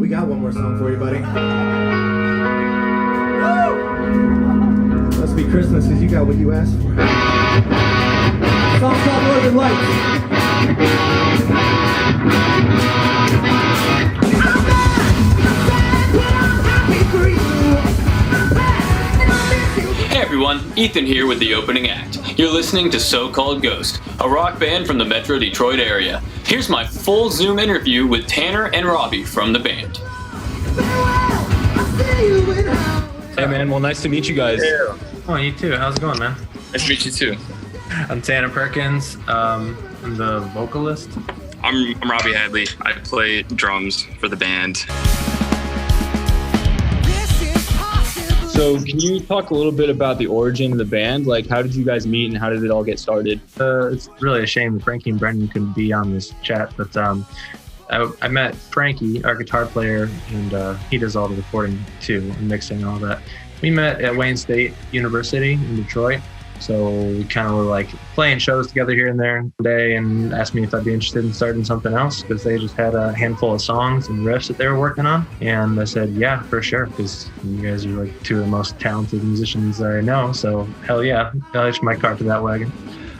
We got one more song for you, buddy. Must be Christmas because you got what you asked for. Song's called Northern Lights. Hey everyone, Ethan here with the opening act. You're listening to So-Called Ghost, a rock band from the Metro Detroit area. Here's my full Zoom interview with Tanner and Robbie from the band. Hey man, well nice to meet you guys. Yeah. Oh, you too. How's it going, man? Nice to meet you too. I'm Tanner Perkins. I'm the vocalist. I'm Robbie Hadley. I play drums for the band. So can you talk a little bit about the origin of the band? Like how did you guys meet and how did it all get started? It's really a shame that Frankie and Brendan couldn't be on this chat, but I met Frankie, our guitar player, and he does all the recording too and mixing and all that. We met at Wayne State University in Detroit. So we kind of were like playing shows together here and there one day and asked me if I'd be interested in starting something else because they just had a handful of songs and riffs that they were working on. And I said, yeah, for sure, because you guys are like two of the most talented musicians that I know. So hell yeah, I'll hitch my cart to that wagon.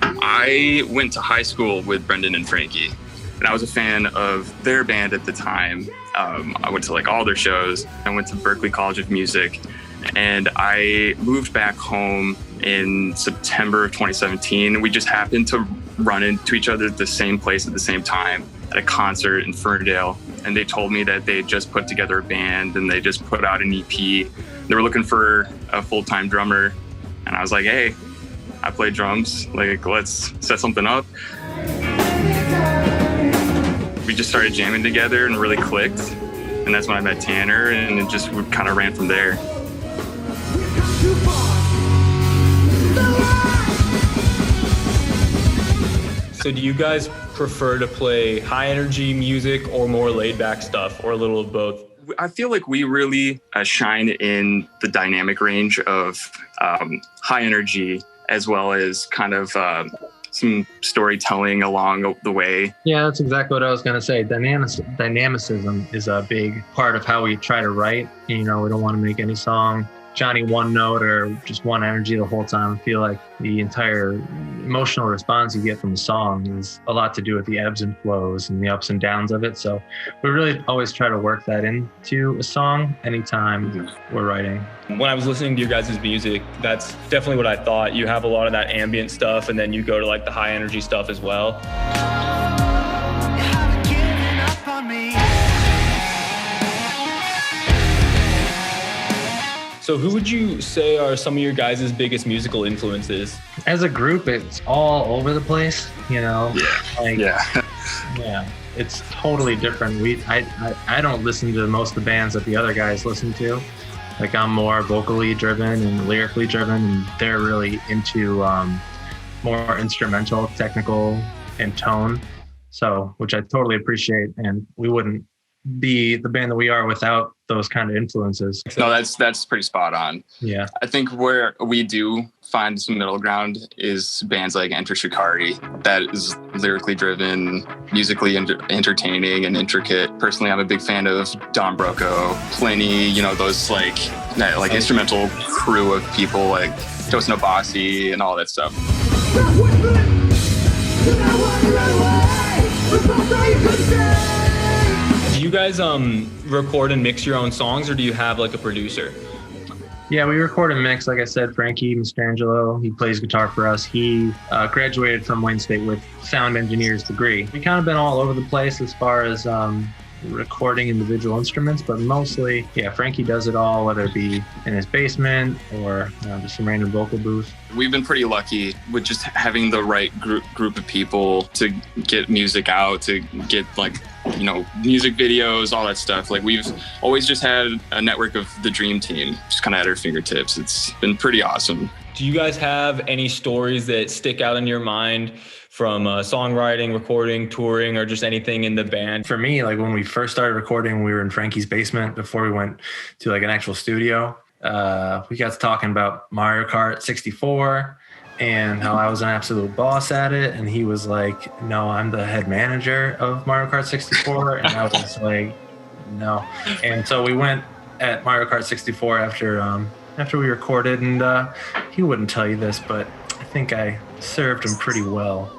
I went to high school with Brendan and Frankie, and I was a fan of their band at the time. I went to like all their shows. I went to Berklee College of Music, and I moved back home in September of 2017. We just happened to run into each other at the same place at the same time at a concert in Ferndale. And they told me that they had just put together a band and they just put out an EP. They were looking for a full-time drummer. And I was like, hey, I play drums. Like, let's set something up. We just started jamming together and really clicked. And that's when I met Tanner, and it just kind of ran from there. So do you guys prefer to play high energy music or more laid back stuff or a little of both? I feel like we really shine in the dynamic range of high energy as well as kind of some storytelling along the way. Yeah, that's exactly what I was going to say. Dynamicism is a big part of how we try to write. You know, we don't want to make any song Johnny one note or just one energy the whole time. I feel like the entire emotional response you get from a song is a lot to do with the ebbs and flows and the ups and downs of it. So we really always try to work that into a song anytime we're writing. When I was listening to your guys' music, that's definitely what I thought. You have a lot of that ambient stuff and then you go to like the high energy stuff as well. So who would you say are some of your guys' biggest musical influences? As a group, it's all over the place, you know? Yeah, it's totally different. I don't listen to most of the bands that the other guys listen to. Like I'm more vocally driven and lyrically driven, and they're really into more instrumental, technical, and tone. So, which I totally appreciate, and we wouldn't be the band that we are without those kind of influences. No, that's pretty spot on. Yeah. I think where we do find some middle ground is bands like Enter Shikari. That is lyrically driven, musically entertaining and intricate. Personally, I'm a big fan of Don Broco, Pliny, you know, those like instrumental crew of people like Tosin Abasi and all that stuff. Do you guys record and mix your own songs, or do you have like a producer? Yeah, we record and mix. Like I said, Frankie Mastrangelo, he plays guitar for us. He graduated from Wayne State with sound engineer's degree. We've kind of been all over the place as far as recording individual instruments, but mostly, yeah, Frankie does it all, whether it be in his basement or just some random vocal booth. We've been pretty lucky with just having the right group of people to get music out, to get like, you know, music videos, all that stuff. Like we've always just had a network of the dream team just kind of at our fingertips. It's been pretty awesome. Do you guys have any stories that stick out in your mind from songwriting, recording, touring, or just anything in the band? For me, like when we first started recording, we were in Frankie's basement before we went to like an actual studio. We got to talking about Mario Kart 64 and how I was an absolute boss at it. And he was like, no, I'm the head manager of Mario Kart 64. And I was like, No. And so we went at Mario Kart 64 after we recorded, and he wouldn't tell you this, but I think I served him pretty well.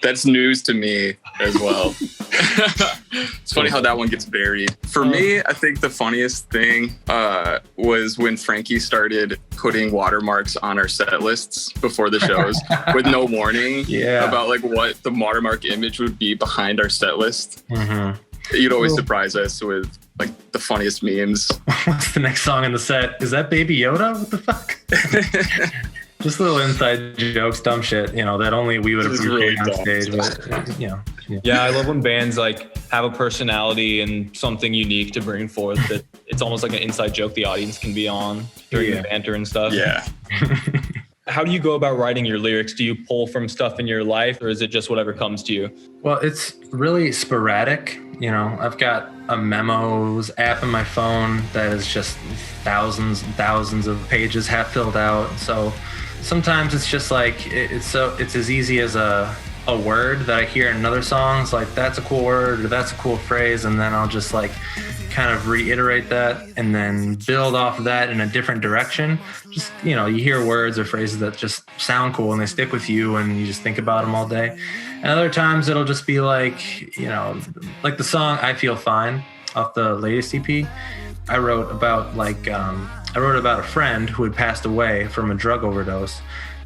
That's news to me as well. It's funny how that one gets buried. For me, I think the funniest thing was when Frankie started putting watermarks on our set lists before the shows with no warning about like what the watermark image would be behind our set list. Mm-hmm. You'd always surprise us with like the funniest memes. What's the next song in the set? Is that Baby Yoda? What the fuck? Just little inside jokes, dumb shit, that only we would appreciate really on stage. But, Yeah, I love when bands like have a personality and something unique to bring forth that it's almost like an inside joke the audience can be on during the banter and stuff. Yeah. How do you go about writing your lyrics? Do you pull from stuff in your life, or is it just whatever comes to you? Well, it's really sporadic. I've got a memos app on my phone that is just thousands and thousands of pages half filled out. So sometimes it's just like it's as easy as a word that I hear in another song. It's like, that's a cool word or that's a cool phrase, and then I'll just like kind of reiterate that and then build off of that in a different direction. Just, you hear words or phrases that just sound cool and they stick with you and you just think about them all day. And other times it'll just be like, like the song I Feel Fine off the latest EP. I wrote about a friend who had passed away from a drug overdose,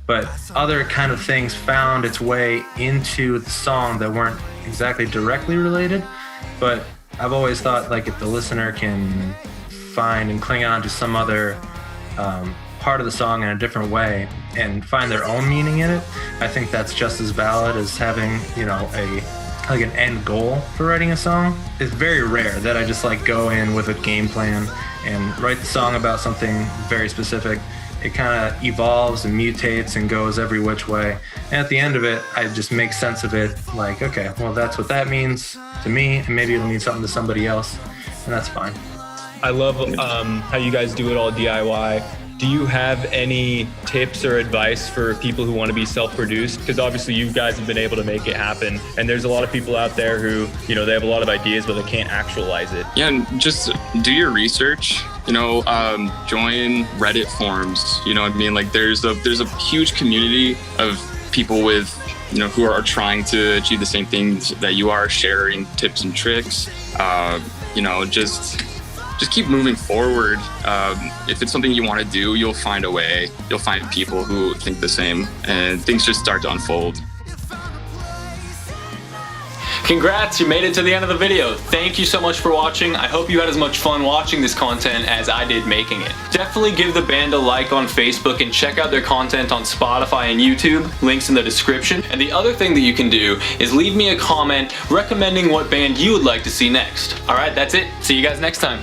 but other kind of things found its way into the song that weren't exactly directly related. But I've always thought, like, if the listener can find and cling on to some other part of the song in a different way and find their own meaning in it, I think that's just as valid as having, an end goal for writing a song. It's very rare that I just go in with a game plan and write the song about something very specific. It kind of evolves and mutates and goes every which way. And at the end of it, I just make sense of it. Like, okay, well, that's what that means to me, and maybe it'll mean something to somebody else, and that's fine. I love how you guys do it all DIY. Do you have any tips or advice for people who want to be self-produced? Because obviously you guys have been able to make it happen. And there's a lot of people out there who, they have a lot of ideas, but they can't actualize it. Yeah, and just do your research. Join Reddit forums. Like there's a huge community of people with, who are trying to achieve the same things that you are, sharing tips and tricks. Just keep moving forward. If it's something you want to do, you'll find a way. You'll find people who think the same, and things just start to unfold. Congrats, you made it to the end of the video. Thank you so much for watching. I hope you had as much fun watching this content as I did making it. Definitely give the band a like on Facebook and check out their content on Spotify and YouTube. Links in the description. And the other thing that you can do is leave me a comment recommending what band you would like to see next. Alright, that's it. See you guys next time.